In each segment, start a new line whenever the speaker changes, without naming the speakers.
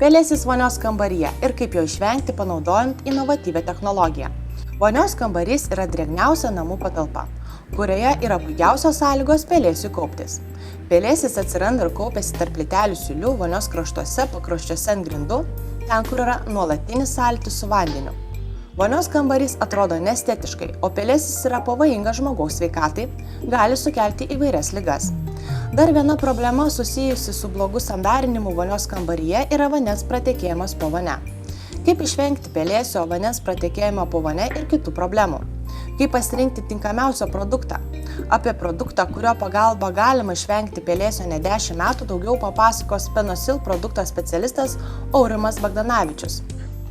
Pelėsis vonios kambaryje ir kaip jo išvengti panaudojant inovatyvią technologiją. Vonios kambarys yra drėgniausia namų patalpa, kurioje yra puikiausios sąlygos pelėsiui kauptis. Pelėsis atsiranda ir kaupiasi tarp plytelių siūlių vonios kraštuose, pakraščiuose ant grindų, ten, kur yra nuolatinis sąlytis su vandeniu. Vonios kambarys atrodo neestetiškai, o pelėsis yra pavojingas žmogaus sveikatai, gali sukelti įvairias ligas. Dar viena problema susijusi su blogu sandarinimu vonios kambaryje yra vandens pratekėjimas po vonia. Kaip išvengti pelėsio, vandens pratekėjimo po vonia ir kitų problemų. Kaip pasirinkti tinkamiausią produktą. Apie produktą, kurio pagalba galima išvengti pelėsio ne 10 metų, daugiau papasakos Penosil produkto specialistas Aurimas Bagdanavičius.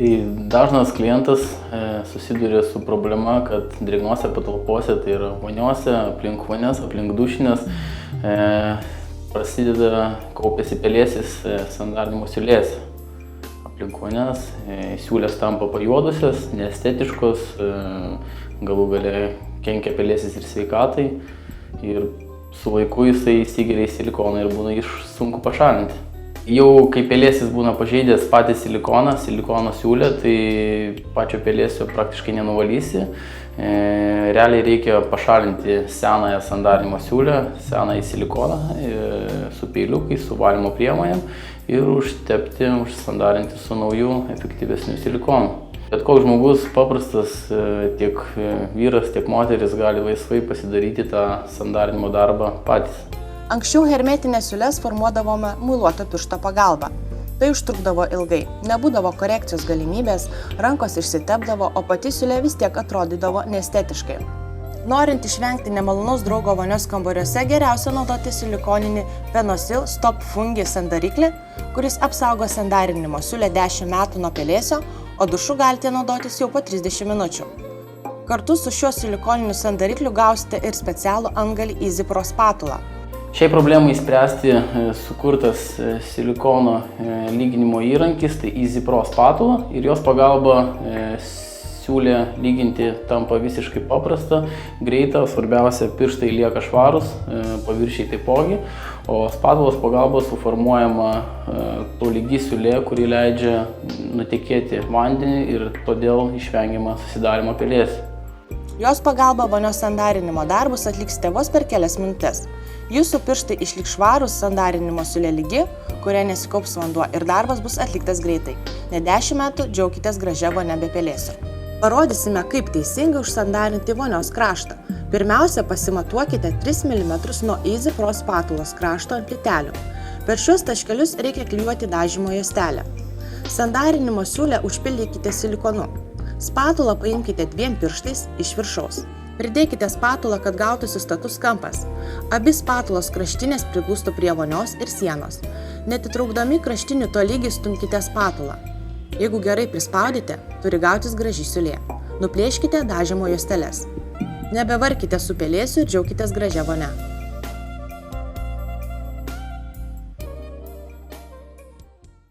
Tai dažnas klientas susiduria su problema, kad drėgnose patalpose, tai yra voniose, aplink vonias, aplink dušinės, prasideda kaupiasi pelėsis sandarinimo siūlėse. Aplink vonias siūlės tampa pajuodusios, neestetiškos, galų gale kenkia pelėsis ir sveikatai ir su laiku jisai įsigeria į silikoną ir būna sunku pašalinti. Jau kai pelėsis būna pažeidęs patį silikono siūlę, tai pačio pelėsio praktiškai nenuvalysi. Realiai reikia pašalinti senąją sandarinimo siūlę, senąjį silikoną su peiliukais, su valymo priemonėm ir užsandarinti su nauju efektyvesniu silikonu. Bet koks žmogus, paprastas, tiek vyras, tiek moteris gali laisvai pasidaryti tą sandarinimo darbą patys.
Anksčiau hermetinės siūles formuodavome muiluoto piršto pagalba. Tai užtrukdavo ilgai, nebūdavo korekcijos galimybės, rankos išsitepdavo, o pati siūlė vis tiek atrodydavo neestetiškai. Norint išvengti nemalonaus draugo vonios kambariuose, geriausia naudoti silikoninį Penosil Stop Fungi sandariklį, kuris apsaugo sandarinimo siūlę 10 metų nuo pelėsio, o dušu galite naudotis jau po 30 minučių. Kartu su šiuo silikoniniu sandarikliu gausite ir specialų antgalį Easy Pro spatulą.
Šiai problemai spręsti sukurtas silikono lyginimo įrankis, tai Easy Pro spatula, ir jos pagalba siūlė lyginti tampa visiškai paprasta, greita, svarbiausia pirštai lieka švarus, paviršiai taipogi, o spatulos pagalba suformuojama tolygi siūlė, kuri leidžia nutekėti vandenį ir todėl išvengiama susidarimo pelėsių.
Jos pagalba vonios sandarinimo darbus atliksite vos per kelias minutes. Jūsų pirštai išliks švarūs, sandarinimo siūlė lygi, kuria nesikaups vanduo ir darbas bus atliktas greitai. Ne 10 metų džiaukitės gražia vonia be pelėsio. Parodysime, kaip teisingai užsandarinti vonios kraštą. Pirmiausia, pasimatuokite 3 mm nuo Easy Pro spatulos krašto ant plytelių. Per šiuos taškelius reikia klijuoti dažymo juostelę. Sandarinimo siūlę užpildykite silikonu. Spatulą paimkite 2 pirštais iš viršaus. Pridėkite spatulą, kad gautųsi status kampas. Abi spatulos kraštinės priglūstų prie vonios ir sienos. Netitraukdami kraštinių tolygiai stumkite spatulą. Jeigu gerai prispaudite, turi gautis graži siūlė. Nuplėškite dažymo juosteles. Nebevarkite su pelėsiu ir džiaukitės gražia vonia.